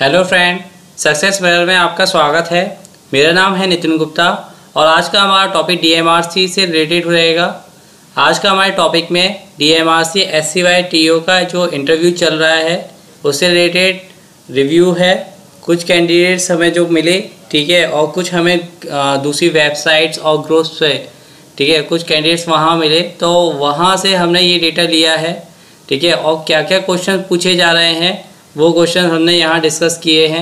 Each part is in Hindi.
हेलो फ्रेंड, सक्सेस मिरर में आपका स्वागत है। मेरा नाम है नितिन गुप्ता और आज का हमारा टॉपिक DMRC से रिलेटेड रहेगा। आज का हमारे टॉपिक में DMRC SCY TO का जो इंटरव्यू चल रहा है उससे रिलेटेड रिव्यू है। कुछ कैंडिडेट्स हमें जो मिले, ठीक है, और कुछ हमें दूसरी वेबसाइट्स और ग्रुप्स से, ठीक है, कुछ कैंडिडेट्स वहाँ मिले तो वहाँ से हमने ये डेटा लिया है, ठीक है। और क्या क्या क्वेश्चन पूछे जा रहे हैं वो क्वेश्चन हमने यहाँ डिस्कस किए हैं।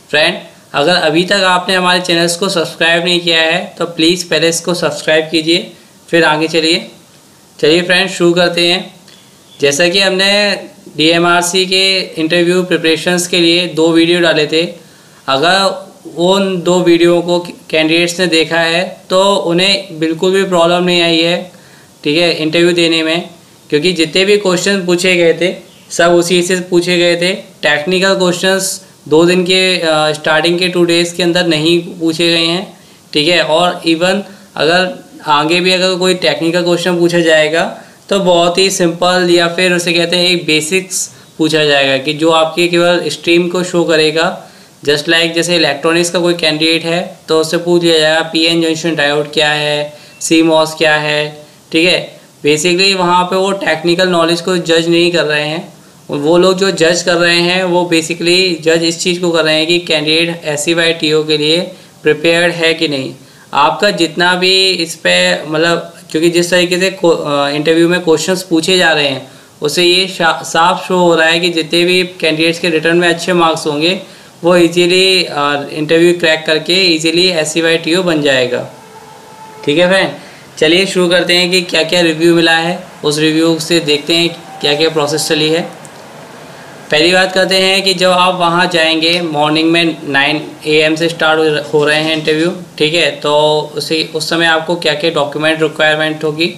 फ्रेंड, अगर अभी तक आपने हमारे चैनल्स को सब्सक्राइब नहीं किया है तो प्लीज़ पहले इसको सब्सक्राइब कीजिए, फिर आगे चलिए फ्रेंड शुरू करते हैं। जैसा कि हमने DMRC के इंटरव्यू प्रिपरेशंस के लिए 2 वीडियो डाले थे। अगर उन 2 वीडियो को कैंडिडेट्स ने देखा है तो उन्हें बिल्कुल भी प्रॉब्लम नहीं आई है, ठीक है, इंटरव्यू देने में, क्योंकि जितने भी क्वेश्चन पूछे गए थे सब उसी से पूछे गए थे। टेक्निकल क्वेश्चंस 2 दिन के स्टार्टिंग के 2 डेज़ के अंदर नहीं पूछे गए हैं, ठीक है। और इवन अगर आगे भी अगर कोई टेक्निकल क्वेश्चन पूछा जाएगा तो बहुत ही सिंपल या फिर उसे कहते हैं एक बेसिक्स पूछा जाएगा कि जो आपके केवल स्ट्रीम को शो करेगा। जस्ट लाइक जैसे इलेक्ट्रॉनिक्स का कोई कैंडिडेट है तो उससे पूछ लिया जाएगा PN जंक्शन डायोड क्या है, CMOS क्या है, ठीक है। बेसिकली वहाँ पे वो टेक्निकल नॉलेज को जज नहीं कर रहे हैं। वो लोग जो जज कर रहे हैं वो बेसिकली जज इस चीज़ को कर रहे हैं कि कैंडिडेट SCY TO के लिए प्रिपेयर्ड है कि नहीं। आपका जितना भी इस पर मतलब, क्योंकि जिस तरीके से इंटरव्यू में क्वेश्चंस पूछे जा रहे हैं उससे ये साफ शो हो रहा है कि जितने भी कैंडिडेट्स के रिटर्न में अच्छे मार्क्स होंगे वो इजीली इंटरव्यू क्रैक करके इजीली SCY TO बन जाएगा, ठीक है फ्रेंड। चलिए शुरू करते हैं कि क्या क्या रिव्यू मिला है। उस रिव्यू से देखते हैं क्या क्या प्रोसेस चली है। पहली बात करते हैं कि जब आप वहाँ जाएंगे मॉर्निंग में 9 AM से स्टार्ट हो रहे हैं इंटरव्यू, ठीक है, तो उस समय आपको क्या क्या डॉक्यूमेंट रिक्वायरमेंट होगी।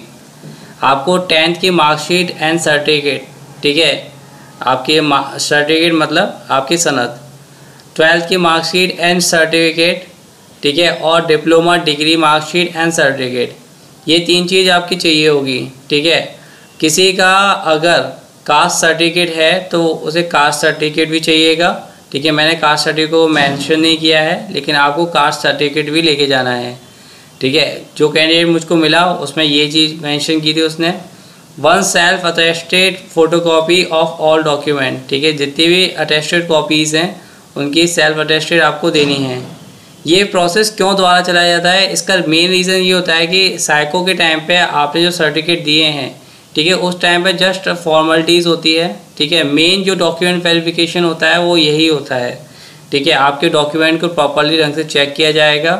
आपको 10th की मार्कशीट एंड सर्टिफिकेट, ठीक है, आपकी सर्टिफिकेट मतलब आपकी सनद, 12th की मार्कशीट एंड सर्टिफिकेट, ठीक है, और diploma degree marksheet and certificate, ये 3 चीज़ आपकी चाहिए होगी, ठीक है। किसी का अगर कास्ट सर्टिफिकेट है तो उसे कास्ट सर्टिफिकेट भी चाहिएगा, ठीक है। मैंने कास्ट सर्टिफिकेट को मेंशन नहीं किया है लेकिन आपको कास्ट सर्टिफिकेट भी लेके जाना है, ठीक है। जो कैंडिडेट मुझको मिला उसमें ये चीज़ मेंशन की थी उसने। 1 self attested photocopy of all document, ठीक है, जितनी भी अटेस्टेड कॉपीज़ हैं उनकी सेल्फ अटेस्टेड आपको देनी है। ये प्रोसेस क्यों दोबारा चलाया जाता है, इसका मेन रीज़न ये होता है कि साइको के टाइम पे आपने जो सर्टिफिकेट दिए हैं, ठीक है, उस टाइम पे जस्ट फॉर्मेलिटीज़ होती है, ठीक है। मेन जो डॉक्यूमेंट वेरिफिकेशन होता है वो यही होता है, ठीक है। आपके डॉक्यूमेंट को प्रॉपर्ली ढंग से चेक किया जाएगा,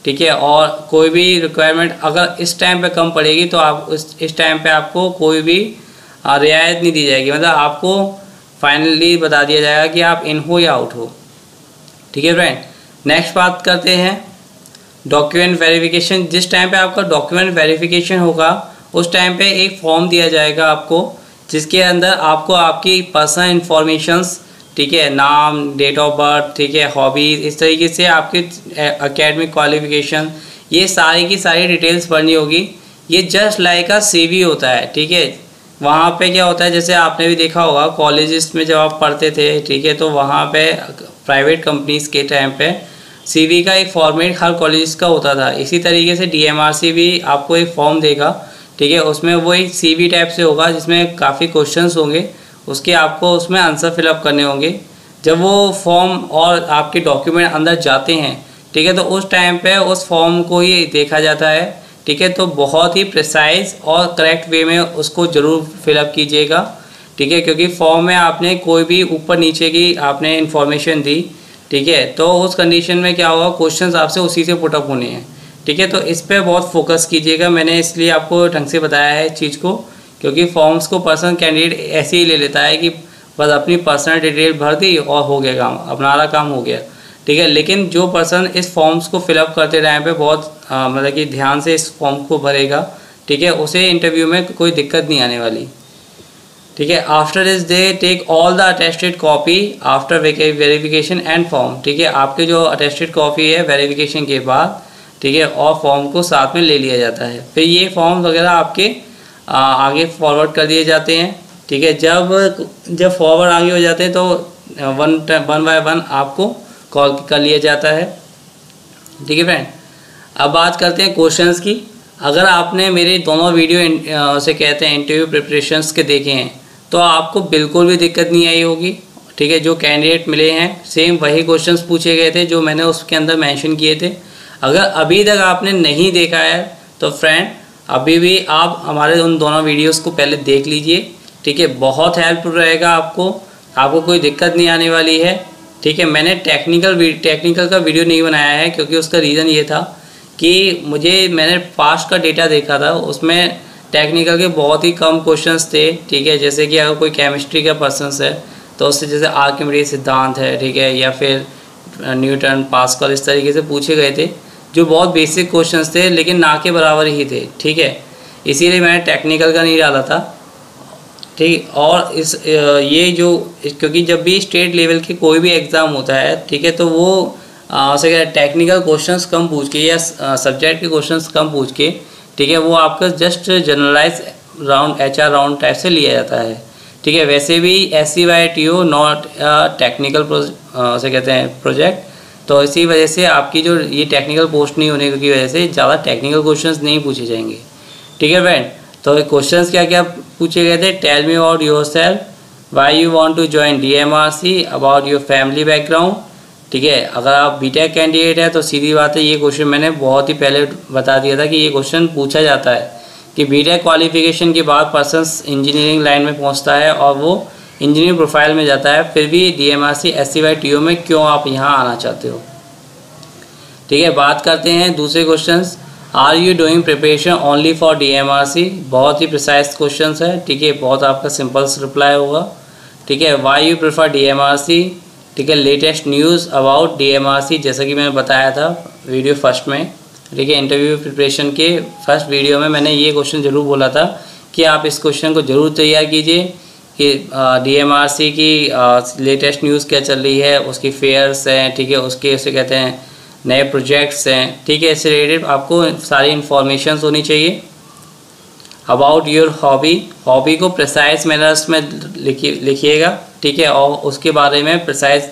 ठीक है। और कोई भी रिक्वायरमेंट अगर इस टाइम पे कम पड़ेगी तो आप इस टाइम पे आपको कोई भी रियायत नहीं दी जाएगी, मतलब आपको फाइनली बता दिया जाएगा कि आप इन हो या आउट हो, ठीक है फ्रेंड। नेक्स्ट बात करते हैं डॉक्यूमेंट वेरिफिकेशन। जिस टाइम पे आपका डॉक्यूमेंट वेरिफिकेशन होगा उस टाइम पे एक फॉर्म दिया जाएगा आपको, जिसके अंदर आपको आपकी पर्सनल इन्फॉर्मेशंस, ठीक है, नाम, डेट ऑफ बर्थ, ठीक है, हॉबीज़, इस तरीके से आपके एकेडमिक क्वालिफिकेशन, ये सारी की सारी डिटेल्स भरनी होगी। ये जस्ट लाइक अ CV होता है, ठीक है। वहाँ पे क्या होता है, जैसे आपने भी देखा होगा कॉलेजेस में जब आप पढ़ते थे, ठीक है, तो वहाँ पे प्राइवेट कंपनीज़ के टाइम पे CV का एक फॉर्मेट हर कॉलेज का होता था। इसी तरीके से DMRC भी आपको एक फॉर्म देगा, ठीक है। उसमें वो एक CV टाइप से होगा जिसमें काफ़ी क्वेश्चंस होंगे, उसके आपको उसमें आंसर फिलअप करने होंगे। जब वो फॉर्म और आपके डॉक्यूमेंट अंदर जाते हैं, ठीक है, तो उस टाइम पे उस फॉर्म को ही देखा जाता है, ठीक है। तो बहुत ही प्रिसाइज और करेक्ट वे में उसको ज़रूर फिलअप कीजिएगा, ठीक है, क्योंकि फॉर्म में आपने कोई भी ऊपर नीचे की आपने इन्फॉर्मेशन दी, ठीक है, तो उस कंडीशन में क्या होगा, क्वेश्चंस आपसे उसी से पुटअप होने हैं, ठीक है। तो इस पर बहुत फोकस कीजिएगा। मैंने इसलिए आपको ढंग से बताया है इस चीज़ को, क्योंकि फॉर्म्स को पर्सनल कैंडिडेट ऐसे ही ले लेता है कि बस अपनी पर्सनल डिटेल भर दी और हो गया काम, अपना काम हो गया, ठीक है। लेकिन जो पर्सन इस फॉर्म्स को फिलअप करते टाइम पे बहुत मतलब कि ध्यान से इस फॉर्म को भरेगा, ठीक है, उसे इंटरव्यू में कोई दिक्कत नहीं आने वाली, ठीक है। After this they take all the attested copy after verification and form, ठीक है। आपके जो अटेस्टेड कॉपी है वेरिफिकेशन के बाद, ठीक है, और फॉर्म को साथ में ले लिया जाता है। फिर ये फॉर्म वगैरह आपके आगे फॉरवर्ड कर दिए जाते हैं, ठीक है। जब फॉरवर्ड आगे हो जाते हैं तो वन बाय वन आपको कॉल कर लिया जाता है। ठीक है फ्रेंड, अब बात करते हैं क्वेश्चंस की। अगर आपने मेरे दोनों वीडियो से कहते हैं इंटरव्यू प्रिपरेशंस के देखे हैं तो आपको बिल्कुल भी दिक्कत नहीं आई होगी। ठीक है, जो कैंडिडेट मिले हैं सेम वही क्वेश्चंस पूछे गए थे जो मैंने उसके अंदर मेंशन किए थे। अगर अभी तक आपने नहीं देखा है तो फ्रेंड अभी भी आप हमारे उन दोनों वीडियोस को पहले देख लीजिए। ठीक है, बहुत हेल्पफुल रहेगा आपको कोई दिक्कत नहीं आने वाली है। ठीक है, मैंने टेक्निकल का वीडियो नहीं बनाया है क्योंकि उसका रीज़न ये था कि मैंने पास्ट का डेटा देखा था, उसमें टेक्निकल के बहुत ही कम क्वेश्चंस थे। ठीक है, जैसे कि अगर कोई केमिस्ट्री का पर्सन है तो उससे जैसे आर्किमिडीज सिद्धांत है, ठीक है, या फिर न्यूटन, पास्कल, इस तरीके से पूछे गए थे जो बहुत बेसिक क्वेश्चंस थे लेकिन ना के बराबर ही थे। ठीक है, इसीलिए मैंने टेक्निकल का नहीं डाला था। ठीक, और ये जो क्योंकि जब भी स्टेट लेवल के कोई भी एग्ज़ाम होता है, ठीक है, तो वो टेक्निकल क्वेश्चंस कम पूछ के या सब्जेक्ट के क्वेश्चंस कम पूछ के, ठीक है, वो आपका just generalise round HR round type से लिया जाता है। ठीक है, वैसे भी SCYTO नॉट टेक्निकल से कहते हैं प्रोजेक्ट, तो इसी वजह से आपकी जो ये टेक्निकल पोस्ट नहीं होने की वजह से ज़्यादा टेक्निकल क्वेश्चंस नहीं पूछे जाएंगे। ठीक है फ्रेंड, तो क्वेश्चंस क्या क्या पूछे गए थे? Tell me about yourself, why you want to join DMRC, about your family background. ठीक है, अगर आप बीटेक कैंडिडेट है तो सीधी बात है, ये क्वेश्चन मैंने बहुत ही पहले बता दिया था कि ये क्वेश्चन पूछा जाता है कि बीटेक क्वालिफिकेशन के बाद पर्सन इंजीनियरिंग लाइन में पहुंचता है और वो इंजीनियरिंग प्रोफाइल में जाता है, फिर भी DMRC SCYTO में क्यों आप यहाँ आना चाहते हो। ठीक है, बात करते हैं दूसरे questions. Are you doing preparation only for DMRC, बहुत ही प्रिसाइज क्वेश्चन है। ठीक है, बहुत आपका सिंपल रिप्लाई होगा। ठीक है, वाई यू प्रेफर DMRC। ठीक है, लेटेस्ट न्यूज़ अबाउट DMRC, जैसा कि मैंने बताया था वीडियो फर्स्ट में। ठीक है, इंटरव्यू प्रिपरेशन के फर्स्ट वीडियो में मैंने ये क्वेश्चन ज़रूर बोला था कि आप इस क्वेश्चन को ज़रूर तैयार कीजिए कि DMRC की लेटेस्ट न्यूज़ क्या चल रही है, उसकी फेयर्स हैं, ठीक है, उसके उसे कहते हैं नए प्रोजेक्ट्स हैं। ठीक है, इससे रिलेटेड आपको सारी इन्फॉर्मेशन होनी चाहिए। अबाउट योर हॉबी को प्रिसाइज मैनर्स में लिखिएगा। ठीक है, और उसके बारे में प्रिसाइज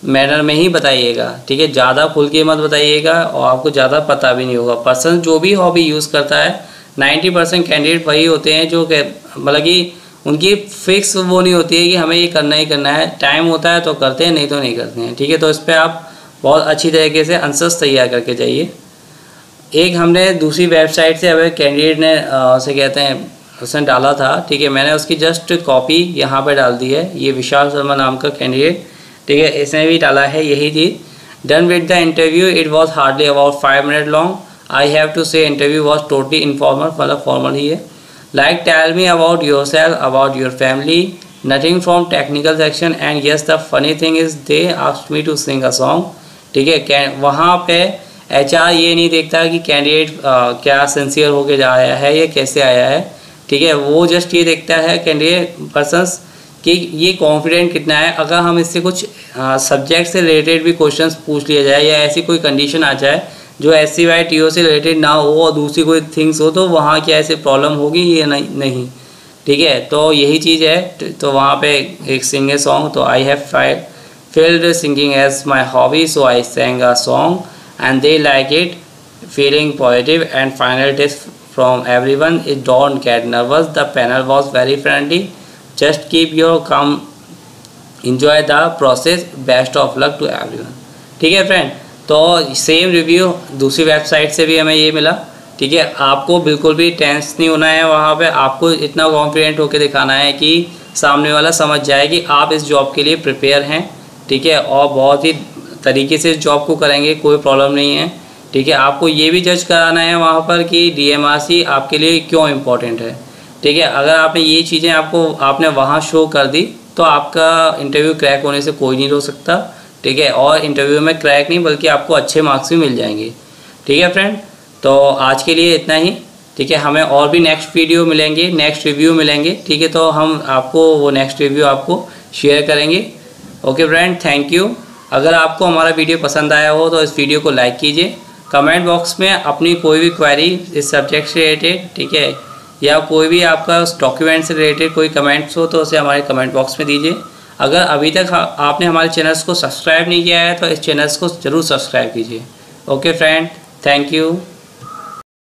मैनर में ही बताइएगा। ठीक है, ज़्यादा खुल के मत बताइएगा और आपको ज़्यादा पता भी नहीं होगा। पर्सन जो भी हॉबी यूज़ करता है 90% कैंडिडेट वही होते हैं जो मतलब कि उनकी फिक्स वो नहीं होती है कि हमें ये करना ही करना है। टाइम होता है तो करते हैं, नहीं तो नहीं करते हैं। ठीक है, तो इस पर आप बहुत अच्छी तरीके से आंसर्स तैयार करके जाइए। एक हमने दूसरी वेबसाइट से अगर कैंडिडेट ने उसे कहते हैं उसने डाला था, ठीक है, मैंने उसकी जस्ट कॉपी यहाँ पे डाल दी है। ये विशाल शर्मा नाम का कैंडिडेट, ठीक है, इसने भी डाला है यही चीज़। Done with the interview, it was hardly about 5 minute long. I have to say interview was totally informal, मतलब फॉर्मल ही है। Like tell me about yourself, about your family, nothing from technical section, and yes the funny thing is they asked me to sing a song. ठीक है, वहाँ पे HR ये नहीं देखता कि कैंडिडेट क्या सिंसियर होके जा आया है या कैसे आया है। ठीक है, वो जस्ट ये देखता है कैंडिडेट पर्सन्स कि ये कॉन्फिडेंट कितना है। अगर हम इससे कुछ सब्जेक्ट से रिलेटेड भी क्वेश्चंस पूछ लिया जाए या ऐसी कोई कंडीशन आ जाए जो SCYTO से रिलेटेड ना हो और दूसरी कोई थिंग्स हो, तो वहाँ क्या ऐसे प्रॉब्लम होगी ये नहीं। ठीक है, तो यही चीज़ है। तो वहाँ पे एक सिंग ए सॉन्ग, तो I have filled singing as my hobby, so I sang a song and they like it, feeling positive, and final test from everyone is don't get nervous, the panel was very friendly, just keep your calm, enjoy the process, best of luck to everyone। ठीक है फ्रेंड, तो सेम रिव्यू दूसरी वेबसाइट से भी हमें ये मिला। ठीक है, आपको बिल्कुल भी टेंस नहीं होना है। वहाँ पे आपको इतना कॉन्फिडेंट होकर दिखाना है कि सामने वाला समझ जाए कि आप इस जॉब के लिए प्रिपेयर हैं। ठीक है, और बहुत ही तरीके से इस जॉब को करेंगे, कोई प्रॉब्लम नहीं है। ठीक है, आपको ये भी जज कराना है वहाँ पर कि DMRC आपके लिए क्यों इम्पोर्टेंट है। ठीक है, अगर आपने ये चीज़ें आपने वहाँ शो कर दी तो आपका इंटरव्यू क्रैक होने से कोई नहीं रोक सकता। ठीक है, और इंटरव्यू में क्रैक नहीं बल्कि आपको अच्छे मार्क्स भी मिल जाएंगे। ठीक है फ्रेंड, तो आज के लिए इतना ही। ठीक है, हमें और भी नेक्स्ट वीडियो मिलेंगे, नेक्स्ट रिव्यू मिलेंगे। ठीक है, तो हम आपको वो नेक्स्ट रिव्यू आपको शेयर करेंगे। Okay friend, thank you. अगर आपको हमारा वीडियो पसंद आया हो तो इस वीडियो को लाइक कीजिए। कमेंट बॉक्स में अपनी कोई भी क्वेरी इस सब्जेक्ट से रिलेटेड, ठीक है, या कोई भी आपका डॉक्यूमेंट से रिलेटेड कोई कमेंट्स हो तो उसे हमारे कमेंट बॉक्स में दीजिए। अगर अभी तक आपने हमारे चैनल्स को सब्सक्राइब नहीं किया है तो इस चैनल्स को ज़रूर सब्सक्राइब कीजिए। Okay friend, thank you.